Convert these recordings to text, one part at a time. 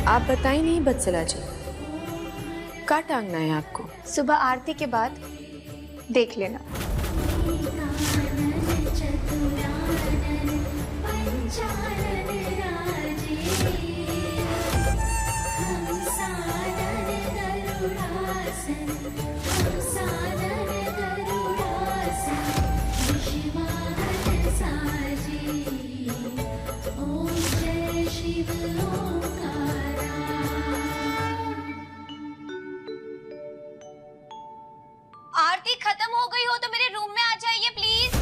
आप बताइए नहीं बत्सला जी, क्या टांगना है आपको? सुबह आरती के बाद देख लेना। आरती खत्म हो गई हो तो मेरे रूम में आ जाइए प्लीज।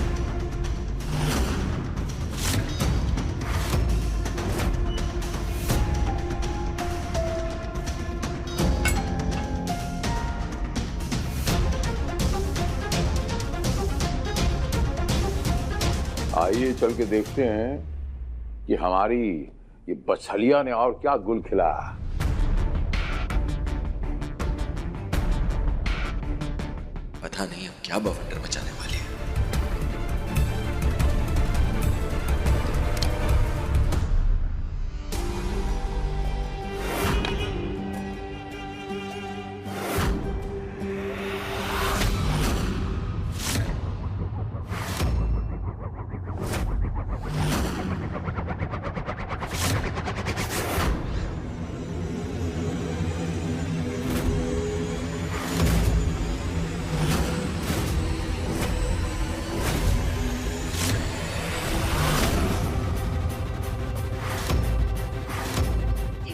आइए चल के देखते हैं कि हमारी ये बछलिया ने और क्या गुल खिला। पता नहीं अब क्या बवंडर मचाने वाली है।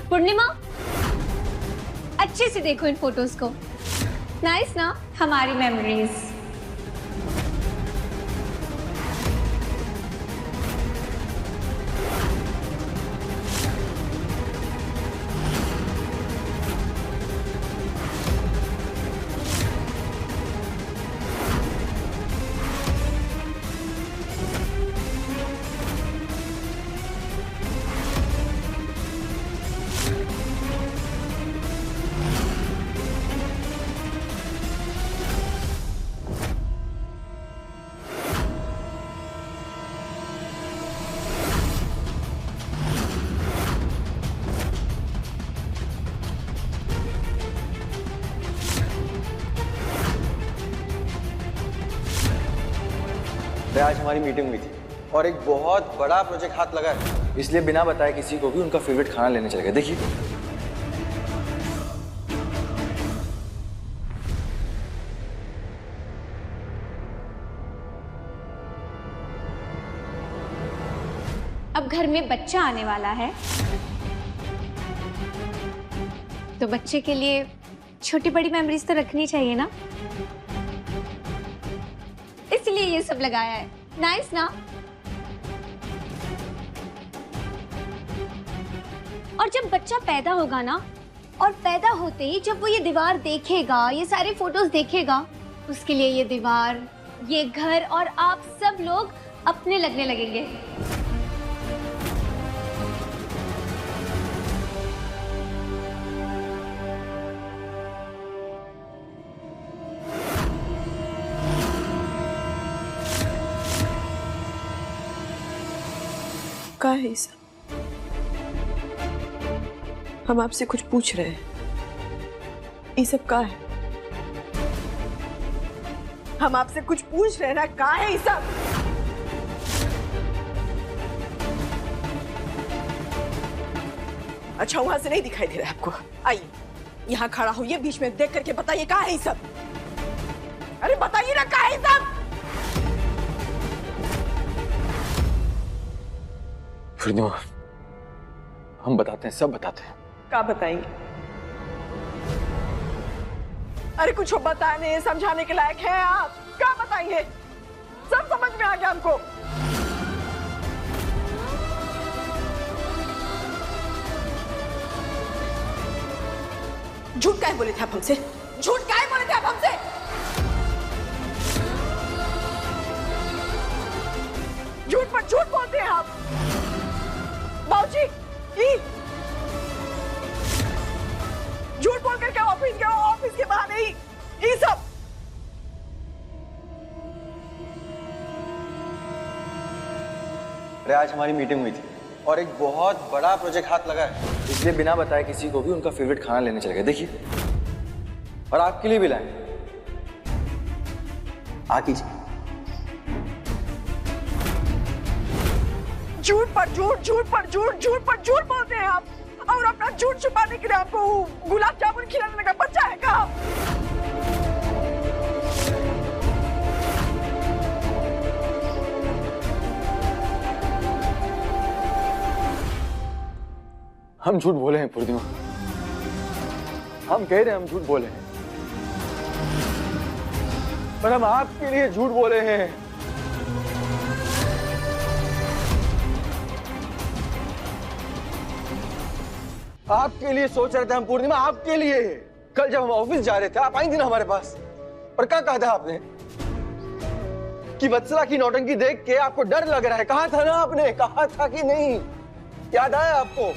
पूर्णिमा, अच्छे से देखो इन फोटोज को। नाइस ना, हमारी मेमोरीज। आज हमारी मीटिंग हुई थी और एक बहुत बड़ा प्रोजेक्ट हाथ लगा है, इसलिए बिना बताए किसी को भी उनका फेवरेट खाना लेने चले गए। देखिए अब घर में बच्चा आने वाला है तो बच्चे के लिए छोटी बड़ी मेमोरीज तो रखनी चाहिए ना, इसलिए ये सब लगाया है। नाइस ना। और जब बच्चा पैदा होगा ना, और पैदा होते ही जब वो ये दीवार देखेगा, ये सारे फोटोज देखेगा, उसके लिए ये दीवार, ये घर और आप सब लोग अपने लगने लगेंगे। क्या है सब? हम आपसे कुछ पूछ रहे हैं, ये सब क्या है? हम आपसे कुछ पूछ रहे हैं ना, क्या है ये सब? अच्छा वहां से नहीं दिखाई दे रहा है आपको? आइए यहाँ खड़ा होइए, बीच में देख करके बताइए क्या है ये सब? अरे बताइए ना क्या है ये सब? पूर्णिमा, हम बताते हैं, सब बताते हैं। क्या बताएंगे? अरे कुछ बताने समझाने के लायक है आप? क्या बताएंगे? सब समझ में आ गया हमको। झूठ काहे बोले थे आप हमसे? झूठ काहे बोले थे आप हमसे? झूठ पर झूठ बोलते हैं आप। बाबूजी, झूठ बोल करके ऑफिस गए, ऑफिस के बहाने ही ये सब। अरे आज हमारी मीटिंग हुई थी और एक बहुत बड़ा प्रोजेक्ट हाथ लगा है, इसलिए बिना बताए किसी को भी उनका फेवरेट खाना लेने चले गए। देखिए, और आपके लिए भी लाए। आ कीजिए। झूठ पर झूठ, झूठ पर झूठ, झूठ पर झूठ बोलते हैं आप, और अपना झूठ छुपाने के लिए आपको गुलाब जामुन खिलाने का बच्चा है कहाँ? हम झूठ बोले हैं पूर्णिमा, हम कह रहे हैं हम झूठ बोले हैं, पर हम आपके लिए झूठ बोले हैं। आपके लिए सोच रहे थे हम पूर्णिमा, आपके लिए। कल जब हम ऑफिस जा रहे थे आप आई थी ना हमारे पास, और क्या कहा था आपने कि वत्सला की नौटंकी देख के आपको डर लग रहा है? कहा था ना आपने, कहा था कि नहीं? याद आया आपको?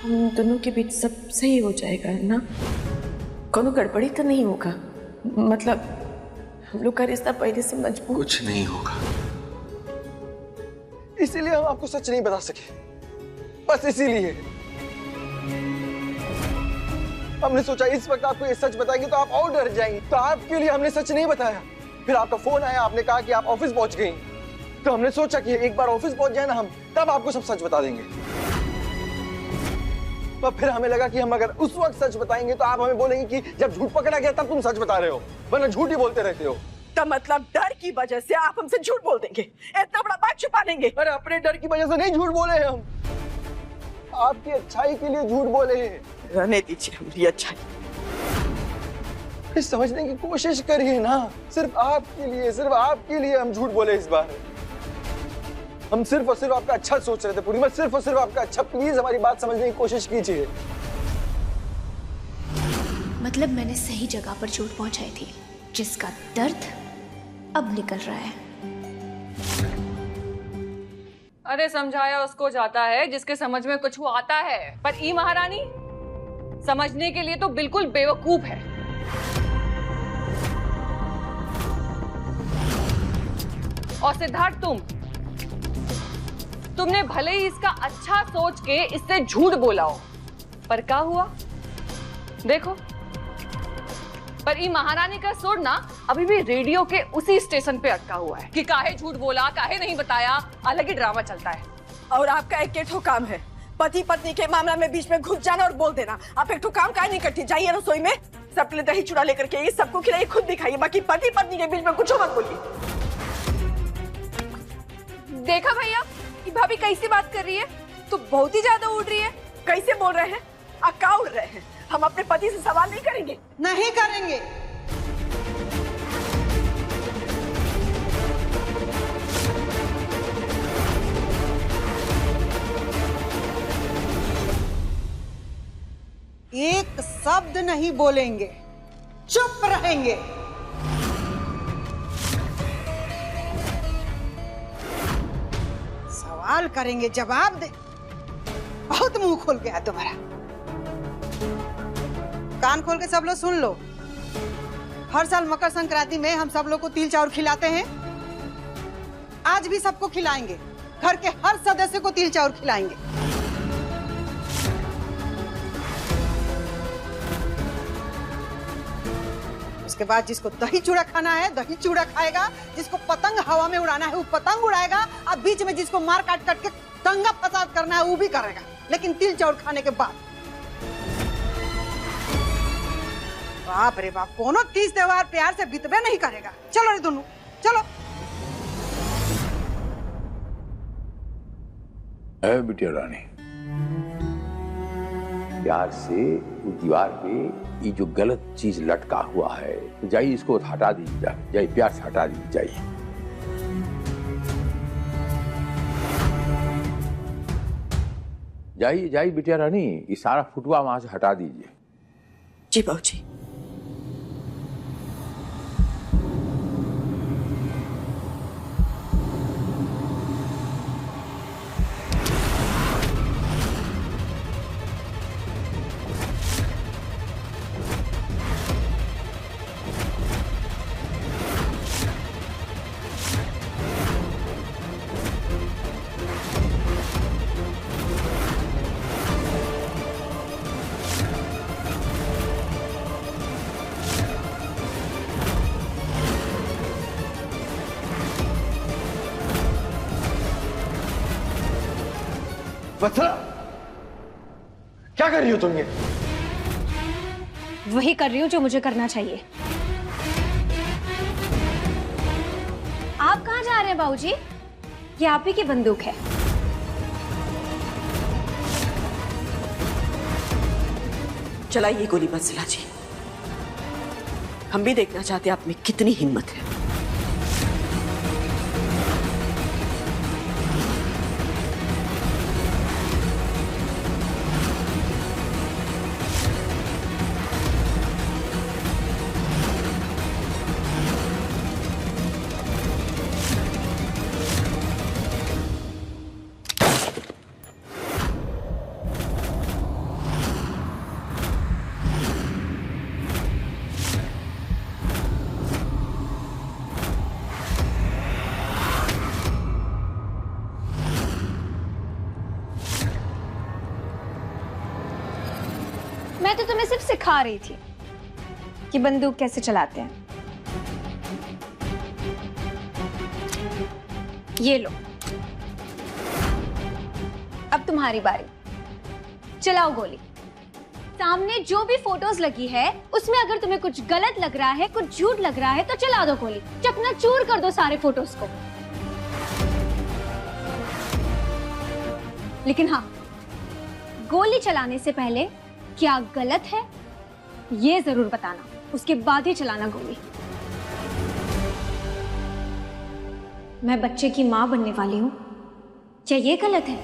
हम दोनों के बीच सब सही हो जाएगा ना? कोनो गड़बड़ी तो नहीं होगा? मतलब हम लोग का रिश्ता पहले से मजबूत। कुछ नहीं होगा। इसीलिए हम आपको सच नहीं बता सके, बस इसीलिए हमने सोचा इस वक्त आपको ये सच बताएंगे तो आप और डर जाएंगे, तो आपके लिए हमने सच नहीं बताया। फिर आपका फोन आया, आपने कहा कि आप ऑफिस पहुंच गई, तो हमने सोचा कि एक बार ऑफिस पहुंच जाए ना हम, तब आपको सब सच बता देंगे। तो फिर हमें लगा कि हम अगर उस वक्त सच बताएंगे तो आप हमें बोलेंगे कि जब झूठ पकड़ा गया तब तुम सच बता रहे हो, वरना झूठ ही बोलते रहते हो। तो मतलब डर की वजह से आप हमसे झूठ बोल देंगे, इतना बड़ा बात छुपा देंगे? अरे अपने डर की वजह से नहीं झूठ बोले हैं हम, आपकी अच्छाई के लिए झूठ बोले हैं। रहने दीजिए हमारी अच्छाई, समझने की कोशिश करिए ना। सिर्फ आपके लिए, सिर्फ आपके लिए हम झूठ बोले इस बार। हम सिर्फ और सिर्फ आपका अच्छा सोच रहे थे पूर्णिमा, सिर्फ और सिर्फ आपका अच्छा। प्लीज हमारी बात समझने की कोशिश कीजिए। मतलब मैंने सही जगह पर चोट पहुंचाई थी, जिसका दर्द अब निकल रहा है। अरे समझाया उसको जाता है जिसके समझ में कुछ आता है, पर ई महारानी समझने के लिए तो बिल्कुल बेवकूफ है। और सिद्धार्थ, तुमने भले ही इसका अच्छा सोच के इससे झूठ बोला हो, पर क्या हुआ देखो। पर ई महारानी का सुर ना अभी भी रेडियो के उसी स्टेशन पे अटका हुआ है कि काहे झूठ बोला, काहे नहीं बताया, अलग ही ड्रामा चलता है। और आपका एक ठो काम है, पति पत्नी के मामला में बीच में घुस जाना और बोल देना। आप एक ठो काम काहे नहीं करती? जाइए रसोई में, सबके लिए दही चूड़ा लेकर के आइए, सबको खिलाइए, खुद भी खाइए, बाकी पति पत्नी के बीच में कुछ मत बोलिए। देखा भैया, भाभी कैसी बात कर रही है, तो बहुत ही ज्यादा उड़ रही है। कैसे बोल रहे हैं? क्या उड़ रहे हैं? हम अपने पति से सवाल नहीं करेंगे? नहीं करेंगे। एक शब्द नहीं बोलेंगे, चुप रहेंगे। सवाल करेंगे, जवाब दे। बहुत मुंह खोल गया तुम्हारा। कान खोल के सब लोग सुन लो। हर साल मकर संक्रांति में हम सब लोग को तिल चाउर खिलाते हैं। आज भी सबको खिलाएंगे, घर के हर सदस्य को तिल चाउर खिलाएंगे। उसके बाद जिसको दही चूड़ा खाना है दही चूड़ा खाएगा, जिसको पतंग हवा में उड़ाना है वो पतंग उड़ाएगा, अब बीच में जिसको मार काट काट के दंगा फसाद करना है वो भी करेगा, लेकिन तिल चाउर खाने के बाद। बाप रे बाप, कोनो तीज त्योहार प्यार से बीतबे नहीं करेगा। चलो रे दोनों, चलो। बिटिया रानी, प्यार से दीवार पे ये जो गलत चीज लटका हुआ है, जाइए इसको हटा दीजिए, जाइए प्यार से हटा दीजिए, जाइए। जाइए जाइए बिटिया रानी, ये सारा फुटवा वहां से हटा दीजिए। जी बाबूजी। वत्सला, क्या कर रही हो तुम ये? वही कर रही हूँ जो मुझे करना चाहिए। आप कहाँ जा रहे हैं बाबूजी? ये आप ही की बंदूक है। चलाइए गोली वत्सला जी, हम भी देखना चाहते हैं आप में कितनी हिम्मत है। मैं तो तुम्हें सिर्फ सिखा रही थी कि बंदूक कैसे चलाते हैं। ये लो, अब तुम्हारी बारी। चलाओ गोली। सामने जो भी फोटोज लगी है उसमें अगर तुम्हें कुछ गलत लग रहा है, कुछ झूठ लग रहा है तो चला दो गोली, चकनाचूर कर दो सारे फोटोज को। लेकिन हाँ, गोली चलाने से पहले क्या गलत है ये जरूर बताना, उसके बाद ही चलाना गोली। मैं बच्चे की मां बनने वाली हूं, क्या ये गलत है?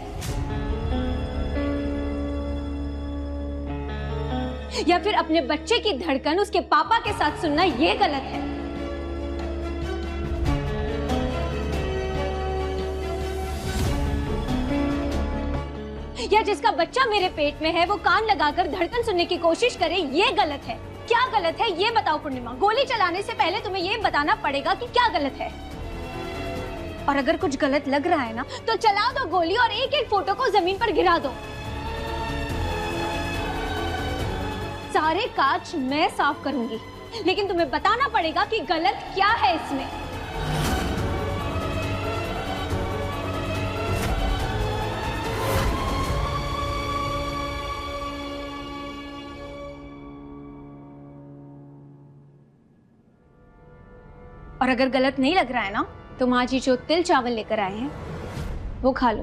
या फिर अपने बच्चे की धड़कन उसके पापा के साथ सुनना ये गलत है? या जिसका बच्चा मेरे पेट में है वो कान लगाकर धड़कन सुनने की कोशिश करे ये गलत है? क्या गलत है ये बताओ पूर्णिमा। गोली चलाने से पहले तुम्हें ये बताना पड़ेगा कि क्या गलत है। और अगर कुछ गलत लग रहा है ना तो चला दो गोली और एक एक फोटो को जमीन पर गिरा दो। सारे कांच मैं साफ करूंगी, लेकिन तुम्हें बताना पड़ेगा कि गलत क्या है इसमें। और अगर गलत नहीं लग रहा है ना तो माँ जी जो तिल चावल लेकर आए हैं वो खा लो।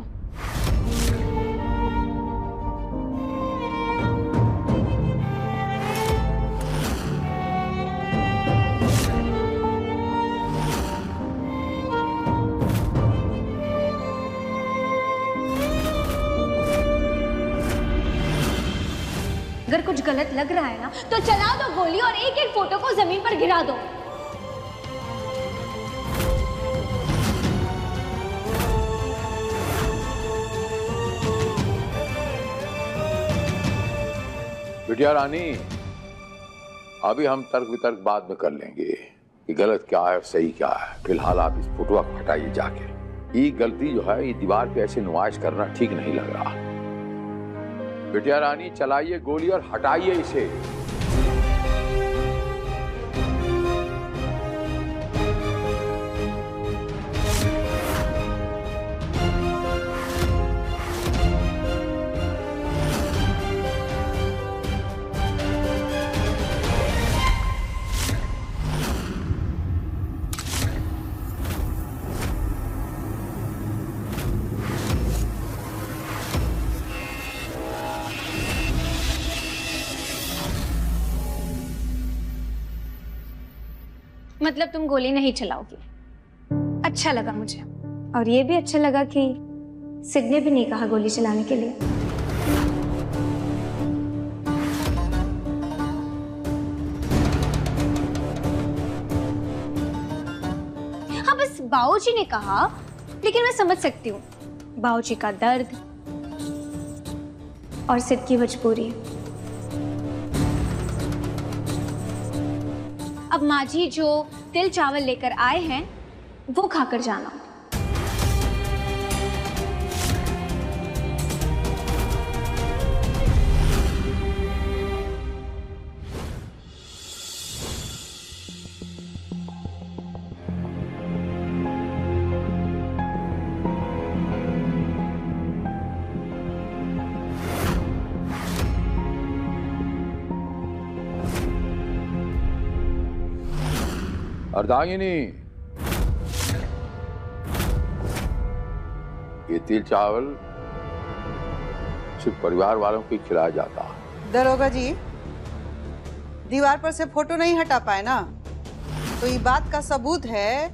अगर कुछ गलत लग रहा है ना तो चला दो गोली और एक एक फोटो को जमीन पर गिरा दो। बिटिया रानी, अभी हम तर्क वितर्क बाद में कर लेंगे कि गलत क्या है और सही क्या है। फिलहाल आप इस फोटो को हटाइए जाके। ये गलती जो है ये दीवार पे ऐसे नुमाइश करना ठीक नहीं लग रहा। बिटिया रानी, चलाइए गोली और हटाइए इसे। मतलब तुम गोली नहीं चलाओगी। अच्छा लगा मुझे, और ये भी अच्छा लगा कि सिड ने भी नहीं कहा गोली चलाने के लिए। हाँ, बस बाऊजी ने कहा, लेकिन मैं समझ सकती हूँ बाऊजी का दर्द और सिड की मजबूरी। अब माँ जी जो तिल चावल लेकर आए हैं वो खाकर जाना। अर्धांगिनी, ये तिल चावल सिर्फ परिवार वालों को ही खिलाया जाता है। दरोगा जी, दीवार पर से फोटो नहीं हटा पाए ना, तो ये बात का सबूत है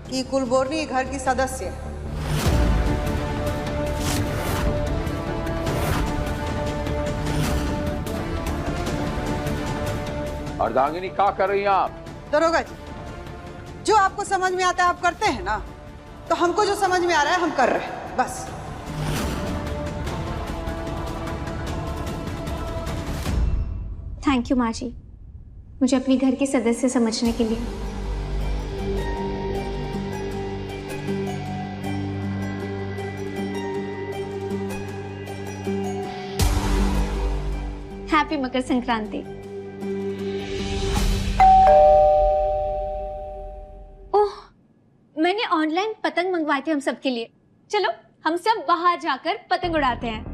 कि कुलबोर्नी घर की सदस्य है। अर्धांगिनी, क्या कर रही हैं आप? दरोगा जी, जो आपको समझ में आता है आप करते हैं ना, तो हमको जो समझ में आ रहा है हम कर रहे हैं, बस। थैंक यू माँ जी, मुझे अपनी घर की सदस्य समझने के लिए। हैप्पी मकर संक्रांति। ओह, मैंने ऑनलाइन पतंग मंगवाए थे हम सब के लिए। चलो हम सब बाहर जाकर पतंग उड़ाते हैं।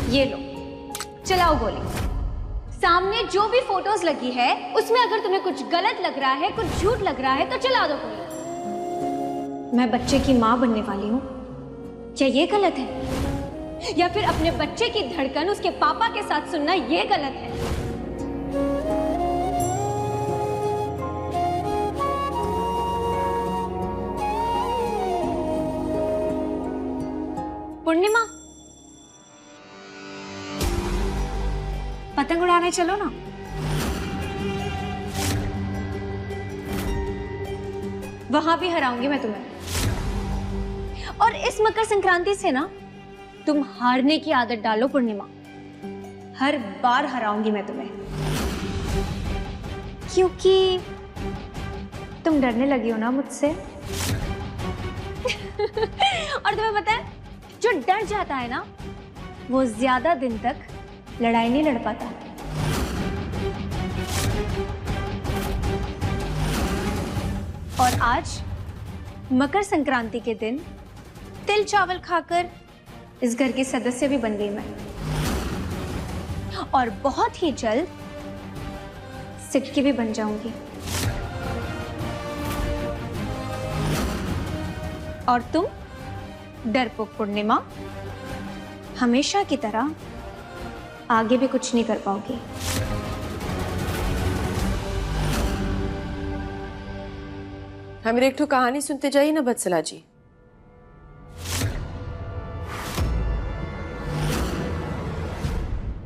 ये लो, चलाओ गोली। सामने जो भी फोटोज लगी है उसमें अगर तुम्हें कुछ गलत लग रहा है, कुछ झूठ लग रहा है, तो चला दो गोली। मैं बच्चे की माँ बनने वाली हूँ, क्या ये गलत है? या फिर अपने बच्चे की धड़कन उसके पापा के साथ सुनना ये गलत है? पूर्णिमा, पतंग उड़ाने चलो ना। वहां भी हराऊंगी मैं तुम्हें। और इस मकर संक्रांति से ना तुम हारने की आदत डालो पूर्णिमा। हर बार हराऊंगी मैं तुम्हें, क्योंकि तुम डरने लगी हो ना मुझसे। और तुम्हें पता है, जो डर जाता है ना वो ज्यादा दिन तक लड़ाई नहीं लड़ पाता। और आज मकर संक्रांति के दिन तिल चावल खाकर इस घर की सदस्य भी बन गई मैं, और बहुत ही जल्द सिटकी भी बन जाऊंगी। और तुम डरपोक पूर्णिमा हमेशा की तरह आगे भी कुछ नहीं कर पाओगी। हमें एक ठो कहानी सुनते जाइए ना बत्सला जी।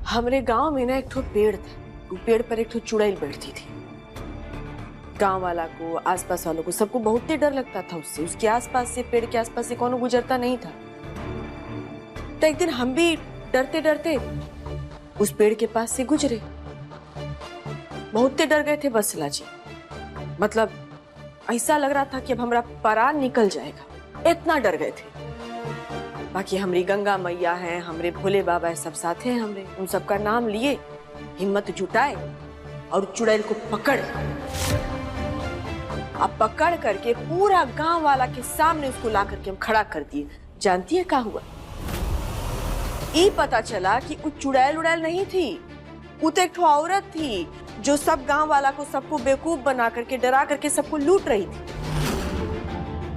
हमारे गांव में ना एक ठो पेड़ था, वो पेड़ पर एक ठो चुड़ैल बैठती थी। गांव वाला को, आसपास वालों को, सबको बहुत ही डर लगता था उससे। उसके आसपास से, पेड़ के आसपास से कौन गुजरता नहीं था। तो एक दिन हम भी डरते डरते उस पेड़ के पास से गुजरे। बहुत ही डर गए थे बत्सला जी, मतलब ऐसा लग रहा था कि अब हमारा प्राण निकल जाएगा, इतना डर गए थे। बाकी हमारी गंगा मैया हैं, हमारे भोले बाबा सब साथ हैं हमरे। उन सबका नाम लिए, हिम्मत जुटाए और चुड़ैल को पकड़े। अब पकड़ करके पूरा गांव वाला के सामने उसको ला करके हम खड़ा कर दिए। जानती है क्या हुआ? ये पता चला कि वो चुड़ैल उड़ैल नहीं थी, वो तो एक ठो औरत थी जो सब गांव वाला को, सबको बेवकूफ बना करके, डरा करके सबको लूट रही थी।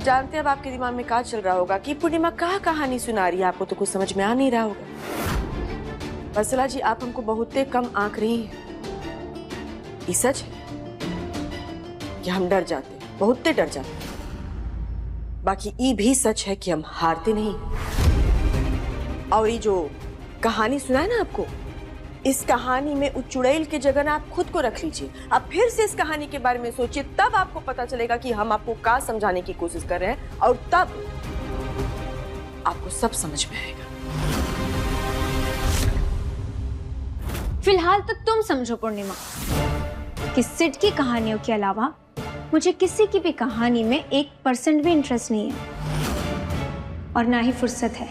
जानते हैं अब आपके दिमाग में क्या चल रहा होगा कि पूर्णिमा क्या कहानी सुना रही है, आपको तो कुछ समझ में आ नहीं रहा होगा। बत्सला जी, आप हमको बहुत कम आंक रही हैं। ये सच है कि हम डर जाते, बहुत डर जाते। बाकी ये भी सच है कि हम हारते नहीं। और ये जो कहानी सुना है ना आपको, इस कहानी में उस चुड़ैल की जगह ना आप खुद को रख लीजिए। आप फिर से इस कहानी के बारे में सोचिए, तब आपको पता चलेगा कि हम आपको क्या समझाने की कोशिश कर रहे हैं। और तब आपको सब समझ में आएगा। फिलहाल तो तुम समझो पूर्णिमा कि सिड की कहानियों के अलावा मुझे किसी की भी कहानी में 1% भी इंटरेस्ट नहीं है और ना ही फुर्सत है,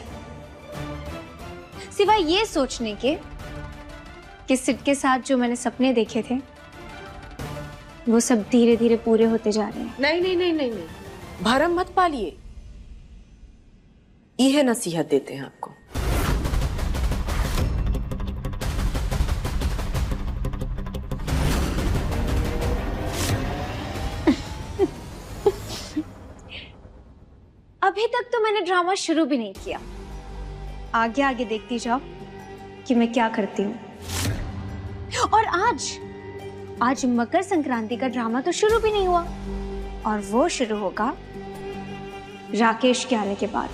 सिवाय ये सोचने के कि सिड के साथ जो मैंने सपने देखे थे वो सब धीरे धीरे पूरे होते जा रहे हैं। नहीं नहीं नहीं नहीं नहीं, भरम मत पालिए, यह नसीहत देते हैं आपको। अभी तक तो मैंने ड्रामा शुरू भी नहीं किया, आगे आगे देखती जाओ कि मैं क्या करती हूँ। और आज मकर संक्रांति का ड्रामा तो शुरू भी नहीं हुआ और वो शुरू होगा राकेश के आने के बाद।